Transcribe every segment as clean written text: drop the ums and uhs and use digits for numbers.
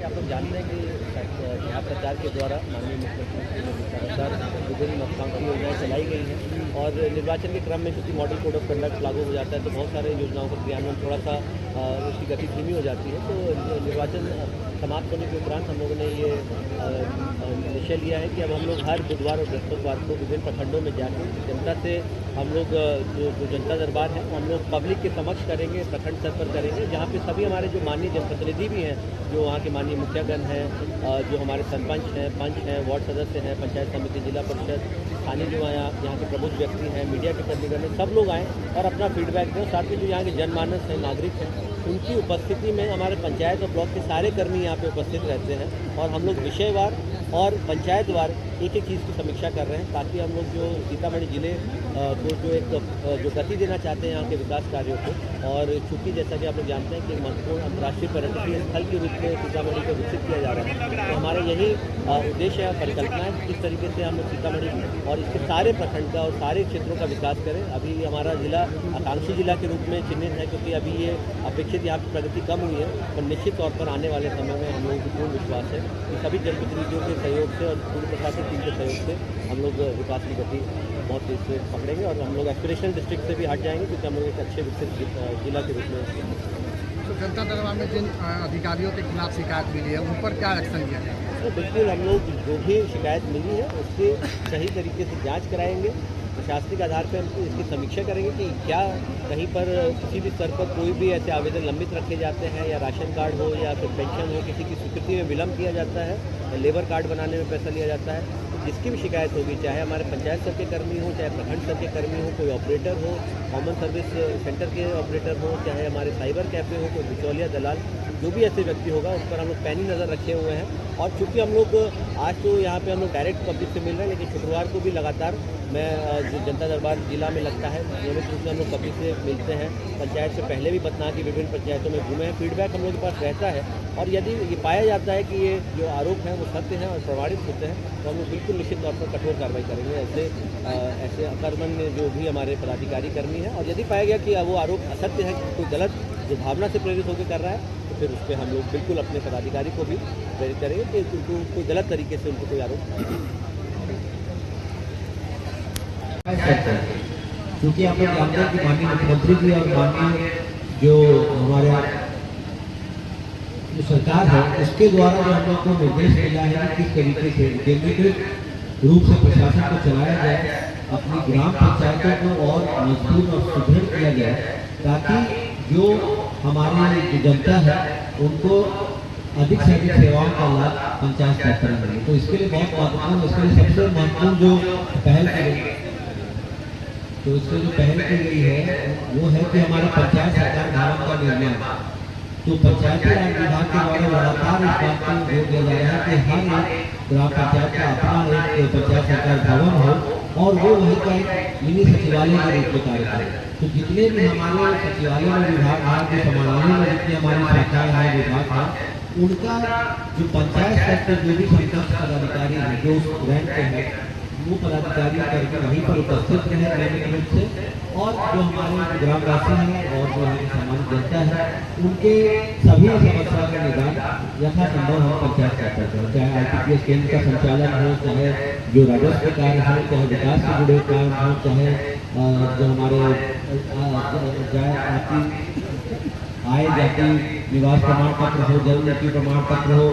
आप लोग जानते हैं कि यहाँ सरकार के द्वारा माननीय मुख्यमंत्री लगातार विभिन्न महत्वाकांक्षी योजनाएं चलाई गई हैं और निर्वाचन के क्रम में चूँकि मॉडल कोड ऑफ कंडक्ट लागू हो जाता है तो बहुत सारे योजनाओं का क्रियान्वयन थोड़ा सा उसकी गति धीमी हो जाती है। तो निर्वाचन समाप्त होने के उपरांत हम लोगों ने ये निश्चय लिया है कि अब हम लोग हर बुधवार और बृहस्पतिवार को विभिन्न प्रखंडों में जाकर जनता से हम लोग जो जनता दरबार है हम लोग पब्लिक के समक्ष करेंगे, प्रखंड स्तर पर करेंगे, जहाँ पे सभी हमारे जो माननीय जनप्रतिनिधि भी हैं, जो वहाँ के माननीय मुखियागण हैं, जो हमारे सरपंच हैं, पंच हैं, वार्ड सदस्य हैं, पंचायत समिति, जिला परिषद, स्थानीय जो यहाँ के प्रमुख व्यक्ति हैं, मीडिया के प्रतिनिधिगण हैं, सब लोग आएँ और अपना फीडबैक दें। साथ ही जो यहाँ के जनमानस हैं, नागरिक हैं, उनकी उपस्थिति में हमारे पंचायत और ब्लॉक के सारे कर्मी यहाँ पे उपस्थित रहते हैं और हम लोग विषयवार और पंचायतवार एक एक चीज़ की समीक्षा कर रहे हैं ताकि हम लोग जो सीतामढ़ी जिले को जो गति देना चाहते हैं यहाँ के विकास कार्यों को, और चूँकि जैसा कि आप लोग जानते हैं कि महत्वपूर्ण अंतर्राष्ट्रीय पर्यटकीय स्थल के रूप में सीतामढ़ी को विकसित किया जा रहा है, तो हमारे यही उद्देश्य है, परिकल्पना है किस तरीके से हम लोग सीतामढ़ी और इसके सारे प्रखंड का और सारे क्षेत्रों का विकास करें। अभी हमारा जिला आकांक्षी जिला के रूप में चिन्हित है क्योंकि अभी ये अपेक्षित यहाँ की प्रगति कम हुई है, पर निश्चित तौर पर आने वाले समय में हम लोगों को पूर्ण विश्वास है कि सभी जनप्रतिनिधियों के सहयोग से और पूर्व प्रशासन टीम के सहयोग से हम लोग विकास की गति बहुत तेज से पकड़ेंगे और हम लोग एस्पिरेशनल डिस्ट्रिक्ट से भी हट जाएंगे क्योंकि हम लोग एक अच्छे विकसित जिला के रूप में। तो जनता दरबार में जिन अधिकारियों के खिलाफ शिकायत मिली है उन पर क्या एक्शन लिया जाए? तो बिल्कुल हम लोग जो भी शिकायत मिली है उसकी सही तरीके से जांच कराएंगे, प्रशासनिक आधार पर हम इसकी समीक्षा करेंगे कि क्या कहीं पर किसी भी स्तर पर कोई भी ऐसे आवेदन लंबित रखे जाते हैं या राशन कार्ड हो या फिर पेंशन हो, किसी की स्वीकृति में विलम्ब किया जाता है या लेबर कार्ड बनाने में पैसा लिया जाता है, तो जिसकी भी शिकायत होगी, चाहे हमारे पंचायत स्तर के कर्मी हो, चाहे प्रखंड स्तर के कर्मी हो, कोई ऑपरेटर हो, कॉमन सर्विस सेंटर के ऑपरेटर हो, चाहे हमारे साइबर कैफ़े हो, कोई बिचौलिया दलाल, जो भी ऐसे व्यक्ति होगा उस पर हम लोग पैनी नज़र रखे हुए हैं। और चूँकि हम लोग आज तो यहाँ पे हम लोग डायरेक्ट पब्लिक से मिल रहे हैं, लेकिन शुक्रवार को भी लगातार मैं जो जनता दरबार जिला में लगता है नियमित रूप से हम लोग पब्लिक से मिलते हैं। पंचायत से पहले भी बतना की विभिन्न पंचायतों में घूमे हैं, फीडबैक हम लोग के पास रहता है और यदि ये पाया जाता है कि ये जो आरोप हैं वो सत्य हैं और प्रमाणित होते हैं तो हम लोग बिल्कुल निश्चित तौर पर कठोर कार्रवाई करेंगे ऐसे अकर्मण्य जो भी हमारे पदाधिकारी कर्मी हैं। और यदि पाया गया कि वो आरोप असत्य है, कोई गलत जो भावना से प्रेरित होकर कर रहा है, तो फिर उस पर हम लोग बिल्कुल अपने पदाधिकारी को भी प्रेरित करेंगे कि उनको कोई गलत तरीके से उनको कोई आरोप। क्योंकि आप लोग जानते हैं कि माननीय मुख्यमंत्री जी और माननीय जो हमारे जो सरकार है उसके द्वारा जो हम लोग को निर्देश मिला है कि किस तरीके से केंद्रीकृत रूप से प्रशासन को चलाया जाए, अपनी ग्राम पंचायतों को और मजबूत और सुदृढ़ किया जाए ताकि जो हमारी जो जनता है उनको अधिक से अधिक सेवाओं का लाभ पंचायत स्तर पर मिले। तो इसके लिए बहुत महत्वपूर्ण, इसके लिए सबसे महत्वपूर्ण जो पहल की गई, तो इसमें जो पहल की गई है वो है कि हमारे पंचायत सरकार भवन का निर्माण, तो पंचायती राज विभाग के द्वारा लगातार इस बात पर जोर दिया जा रहा है कि हर एक ग्राम पंचायत का अपना एक पंचायत सरकार भवन हो और वो वहीं का एक मिनी सचिवालय के रूप में कार्य करे। तो जितने भी हमारे सचिवालय में विभाग हैं, जो समानाली में जितनी हमारी शाखाएं हैं, विभाग हैं, उनका जो पंचायत स्तर पर जो भी संतुष्ट पदाधिकारी हैं जो उस रैंक पे है वो पदाधिकारी करके वहीं पर उपस्थित रहे नियमित रूप से, और जो हमारे ग्रामवासी हैं और जो हमारी सामान्य जनता है उनके सभी समस्या का निदान यथासंभव हम पंचायत स्तर पर करें, चाहे IPPS केंद्र का संचालन हो, चाहे जो राजस्व कार्य हो, चाहे विकास से जुड़े कार्य हो, चाहे जो हमारे आय जाति निवास प्रमाण पत्र हो, जन्म मृत्यु प्रमाण पत्र हो,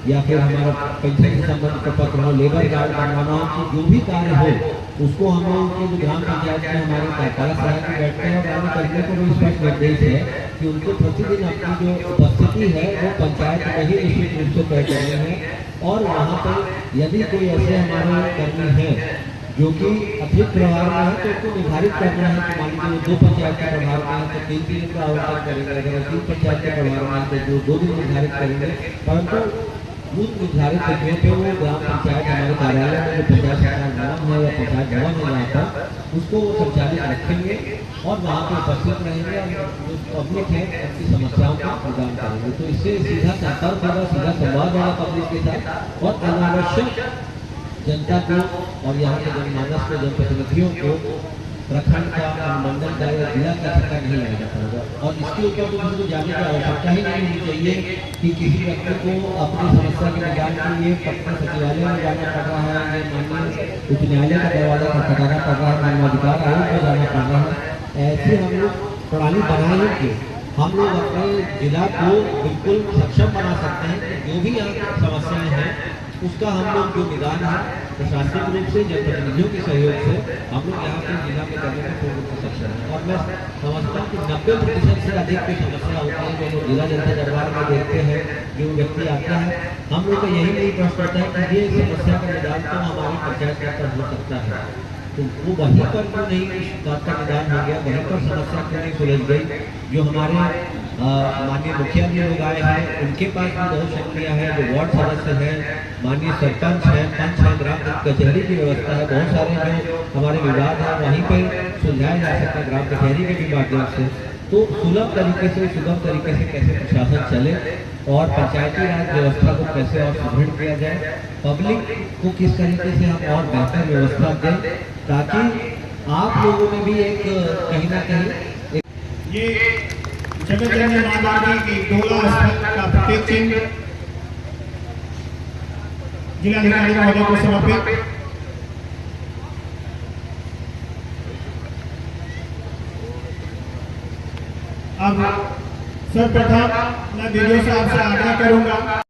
या फिर हमारा पेंशन से संबंधित पत्र हो, लेबर कार्ड बनवाना हो, जो भी कार्य हो उसको हम लोग के जो ग्राम पंचायत में हमारे कार्यपालक सहायक बैठते हैं और कार्य करने को भी स्पष्ट निर्देश है कि उनको प्रतिदिन अपनी जो उपस्थिति है वो पंचायत में ही निश्चित रूप से तय करनी है। और वहाँ पर यदि कोई ऐसे हमारे कर्मी हैं जो कि अतिरिक्त प्रभार में है तो उसको निर्धारित करना है कि मान लीजिए 2 पंचायत के प्रभार में है तो 3 दिन का आवंटन करेंगे, अगर 3 पंचायत के प्रभार में है तो जो 2 दिन निर्धारित करेंगे, परंतु उस निर्धारित जगह पे वो ग्राम पंचायत हमारे कार्यालय में जो पंचायत सरकार भवन है या पंचायत भवन है वहाँ पर उसको वो संचालित रखेंगे और वहाँ पर उपस्थित रहेंगे और जो पब्लिक है उसकी समस्याओं का निदान करेंगे। तो इससे सीधा संपर्क होगा, सीधा संवाद होगा पब्लिक के साथ और अनावश्यक जनता को और यहाँ के जनमानस को, जनप्रतिनिधियों को प्रखंड का, अनुमंडल का या जिला का चक्कर नहीं लगा जाता होगा। और इसके ऊपर तो किसी को जाने की आवश्यकता ही नहीं होनी चाहिए कि किसी व्यक्ति को अपनी समस्या के निदान के लिए पटना सचिवालय में जाना पड़ रहा है, या माननीय उच्च न्यायालय का दरवाजा खटखटाना पड़ रहा है, मानवाधिकार आयोग में जाना पड़ रहा है। ऐसे हम लोग प्रणाली बनाए कि हम लोग अपने जिला को बिल्कुल सक्षम बना सकते हैं कि जो भी यहाँ समस्याएं हैं उसका हम लोग जो निदान है प्रशासनिक रूप से, जनप्रतिनिधियों के सहयोग से हम लोग यहाँ पे जिला में करने में पूर्ण रूप से सक्षम है। और मैं समझता हूँ कि 90% से अधिक की समस्या होती है जो जिला जनता दरबार में देखते हैं, जो व्यक्ति आता है, हम लोग का यही नहीं प्रश्न होता है कि ये समस्या का निदान तो हमारी पंचायत स्तर पर हो सकता है, तो वो वहीं पर क्यों नहीं इस बात का निदान हो गया, वहीं पर समस्या क्यों नहीं सुलझ गई। जो हमारे माननीय मुखिया जी लोग आए हैं, उनके पास भी बहुत शक्तियाँ हैं, जो वार्ड सदस्य हैं, माननीय सरपंच हैं, पंच हैं, ग्राम कचहरी की व्यवस्था है, बहुत सारे जो हमारे विवाद हैं वहीं पर सुलझाया जा सकता है ग्राम कचहरी के भी माध्यम से। तो सुलभ तरीके से, सुगम तरीके से कैसे प्रशासन चले और पंचायती राज व्यवस्था को कैसे और सुदृढ़ किया जाए, पब्लिक को किस तरीके से हम और बेहतर व्यवस्था दें, ताकि आप लोगों में भी एक कहीं ना कहीं ये जगत जननी माता की डोला स्थल का प्रतीक चिन्ह जिलाधिकारी महोदय को समर्पित। अब सर्वप्रथम मैं वीडियो साहब से आग्रह करूंगा